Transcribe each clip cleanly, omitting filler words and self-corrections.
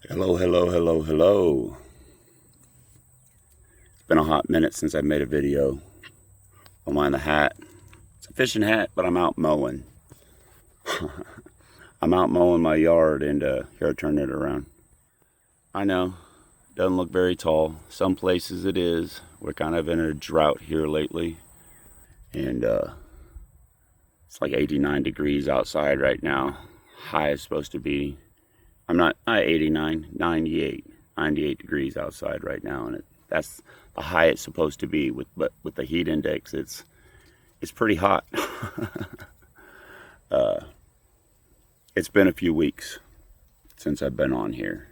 Hello, hello, hello, hello. It's been a hot minute since I made a video. I'm wearing the hat. It's a fishing hat, but I'm out mowing. I'm out mowing my yard and here, turn it around. I know, doesn't look very tall. Some places it is. We're kind of in a drought here lately. And it's like 89 degrees outside right now. High is supposed to be, I'm not 89, 98 degrees outside right now, and that's the high it's supposed to be. But with the heat index, it's pretty hot. It's been a few weeks since I've been on here.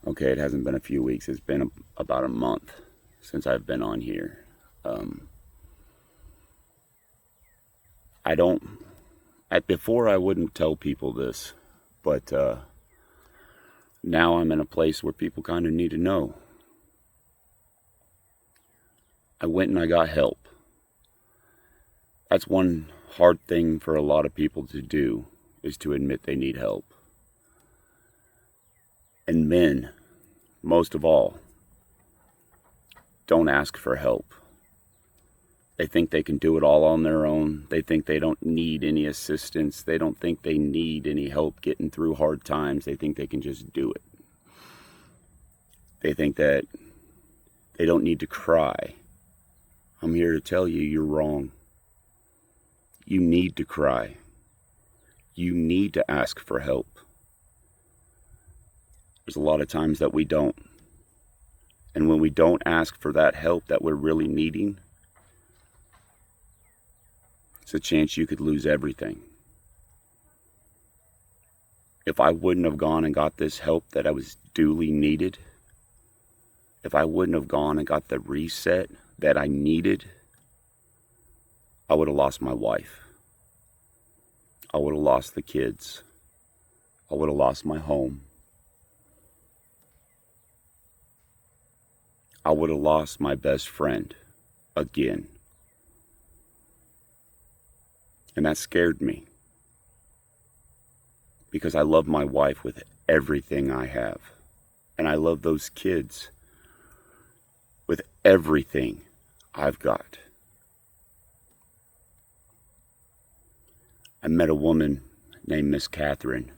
Okay, it hasn't been a few weeks. It's been about a month since I've been on here. Before I wouldn't tell people this, but now I'm in a place where people kind of need to know. I went and I got help. That's one hard thing for a lot of people to do, is to admit they need help. And men, most of all, don't ask for help. They think they can do it all on their own. They think they don't need any assistance. They don't think they need any help getting through hard times. They think they can just do it. They think that they don't need to cry. I'm here to tell you, you're wrong. You need to cry. You need to ask for help. There's a lot of times that we don't. And when we don't ask for that help that we're really needing, it's a chance you could lose everything. If I wouldn't have gone and got this help that I was duly needed, if I wouldn't have gone and got the reset that I needed, I would have lost my wife. I would have lost the kids. I would have lost my home. I would have lost my best friend again. And that scared me, because I love my wife with everything I have. And I love those kids with everything I've got. I met a woman named Miss Catherine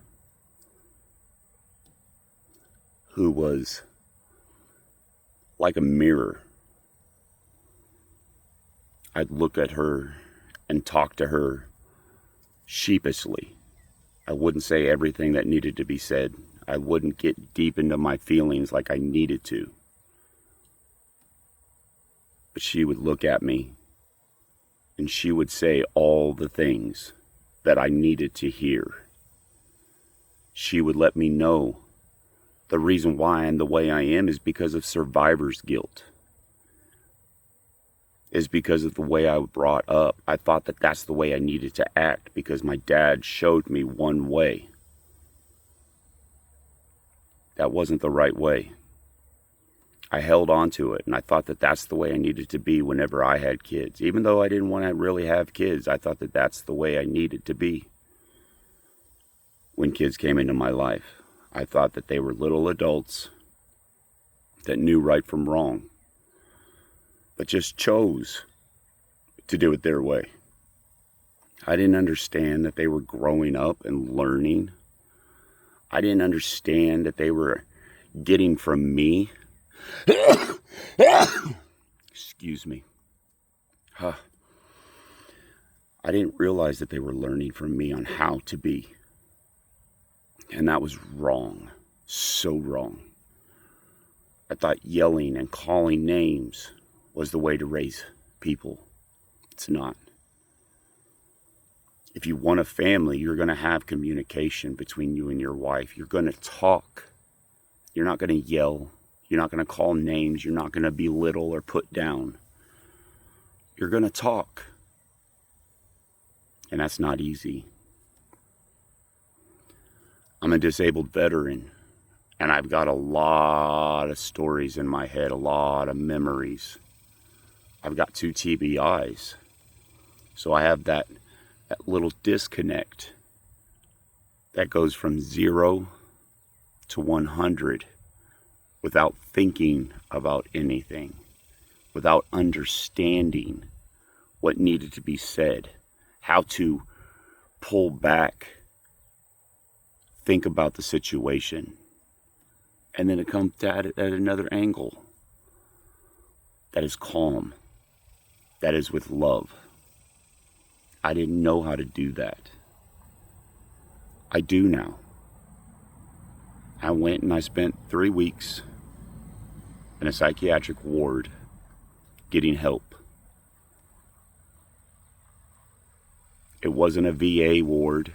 who was like a mirror. I'd look at her and talk to her sheepishly. I wouldn't say everything that needed to be said. I wouldn't get deep into my feelings like I needed to. But she would look at me and she would say all the things that I needed to hear. She would let me know the reason why I'm the way I am is because of survivor's guilt. Is because of the way I was brought up. I thought that that's the way I needed to act because my dad showed me one way. That wasn't the right way. I held on to it and I thought that that's the way I needed to be whenever I had kids. Even though I didn't want to really have kids, I thought that that's the way I needed to be. When kids came into my life, I thought that they were little adults that knew right from wrong, but just chose to do it their way. I didn't understand that they were growing up and learning. I didn't understand that they were getting from me. Excuse me. I didn't realize that they were learning from me on how to be. And that was wrong. So wrong. I thought yelling and calling names was the way to raise people. It's not. If you want a family, you're going to have communication between you and your wife. You're going to talk. You're not going to yell. You're not going to call names. You're not going to belittle or put down. You're going to talk. And that's not easy. I'm a disabled veteran. And I've got a lot of stories in my head. A lot of memories. I've got 2 TBIs. So I have that little disconnect that goes from 0 to 100 without thinking about anything, without understanding what needed to be said, how to pull back, think about the situation, and then to come at it at another angle that is calm, that is with love. I didn't know how to do that. I do now. I went and I spent 3 weeks in a psychiatric ward getting help. It wasn't a VA ward,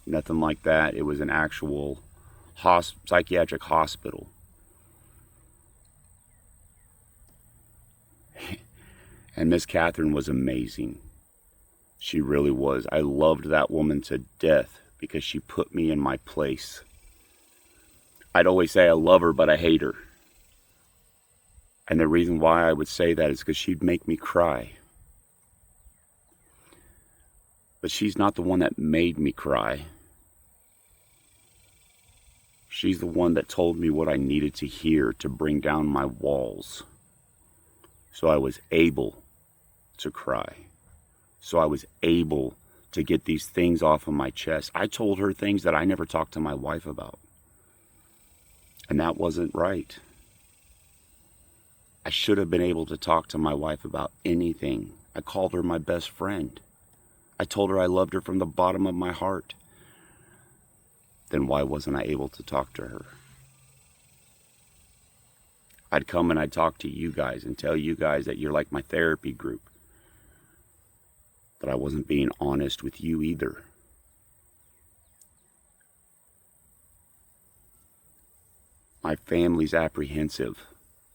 nothing like that. It was an actual psychiatric hospital. And Miss Catherine was amazing. She really was. I loved that woman to death because she put me in my place. I'd always say I love her, but I hate her. And the reason why I would say that is because she'd make me cry. But she's not the one that made me cry. She's the one that told me what I needed to hear to bring down my walls. So I was able to cry. So I was able to get these things off of my chest. I told her things that I never talked to my wife about. And that wasn't right. I should have been able to talk to my wife about anything. I called her my best friend. I told her I loved her from the bottom of my heart. Then why wasn't I able to talk to her? I'd come and I'd talk to you guys and tell you guys that you're like my therapy group. But I wasn't being honest with you either. My family's apprehensive,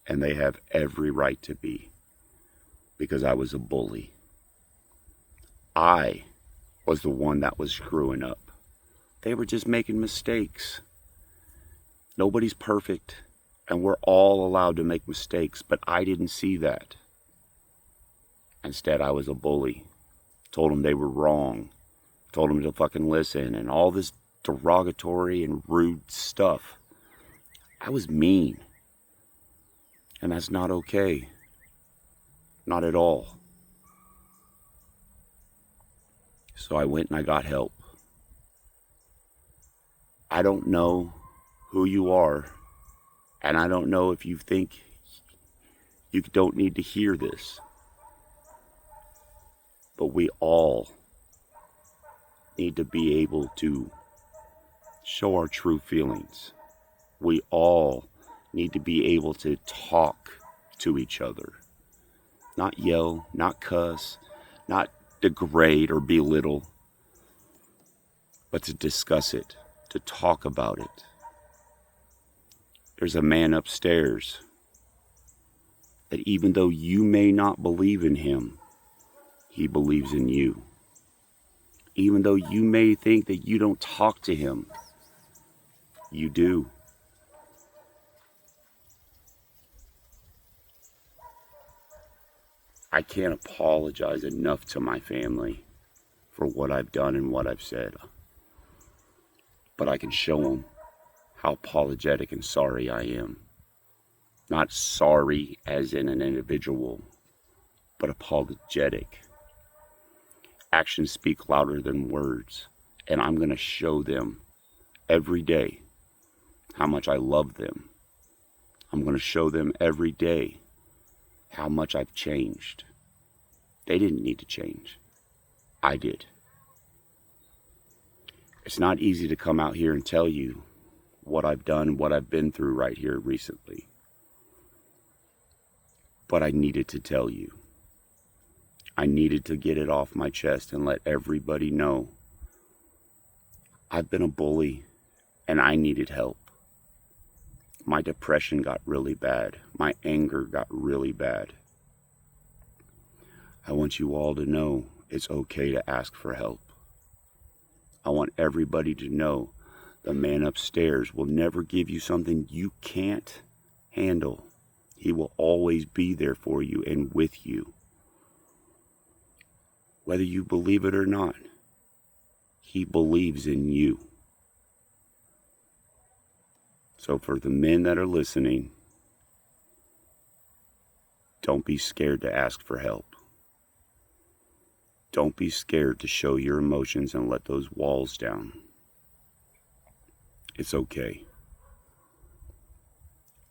and they have every right to be, because I was a bully. I was the one that was screwing up. They were just making mistakes. Nobody's perfect, and we're all allowed to make mistakes, but I didn't see that. Instead, I was a bully. Told them they were wrong. Told them to fucking listen, and all this derogatory and rude stuff. I was mean. And that's not okay. Not at all. So I went and I got help. I don't know who you are, and I don't know if you think you don't need to hear this. But we all need to be able to show our true feelings. We all need to be able to talk to each other. Not yell, not cuss, not degrade or belittle, but to discuss it, to talk about it. There's a man upstairs that even though you may not believe in him, he believes in you. Even though you may think that you don't talk to him, you do. I can't apologize enough to my family for what I've done and what I've said. But I can show them how apologetic and sorry I am. Not sorry as in an individual, but apologetic. Actions speak louder than words, and I'm going to show them every day how much I love them. I'm going to show them every day how much I've changed. They didn't need to change. I did. It's not easy to come out here and tell you what I've done and what I've been through right here recently. But I needed to tell you. I needed to get it off my chest and let everybody know I've been a bully and I needed help. My depression got really bad. My anger got really bad. I want you all to know it's okay to ask for help. I want everybody to know the man upstairs will never give you something you can't handle. He will always be there for you and with you. Whether you believe it or not, he believes in you. So for the men that are listening, don't be scared to ask for help. Don't be scared to show your emotions and let those walls down. It's okay.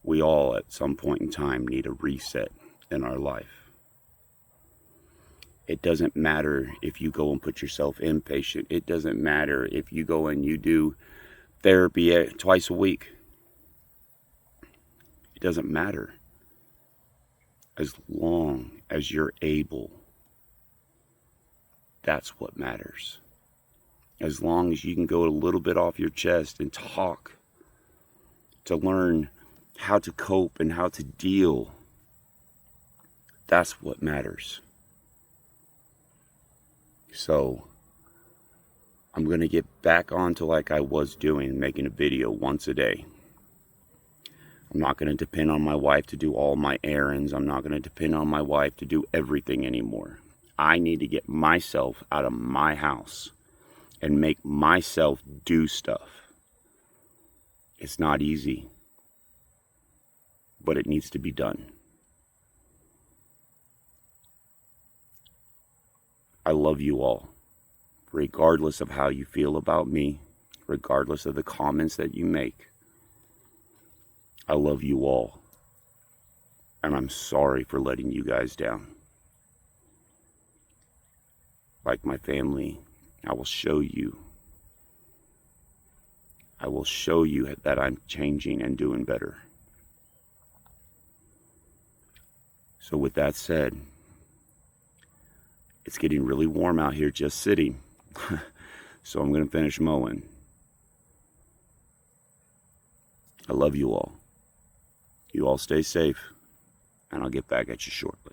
We all at some point in time need a reset in our life. It doesn't matter if you go and put yourself inpatient. It doesn't matter if you go and you do therapy twice a week. It doesn't matter. As long as you're able, that's what matters. As long as you can go a little bit off your chest and talk to learn how to cope and how to deal, that's what matters. So I'm going to get back onto like I was doing, making a video once a day. I'm not going to depend on my wife to do all my errands. I'm not going to depend on my wife to do everything anymore. I need to get myself out of my house and make myself do stuff. It's not easy, but it needs to be done. I love you all, regardless of how you feel about me, regardless of the comments that you make. I love you all, and I'm sorry for letting you guys down. Like my family, I will show you. I will show you that I'm changing and doing better. So with that said, it's getting really warm out here just sitting. So I'm going to finish mowing. I love you all. You all stay safe, and I'll get back at you shortly.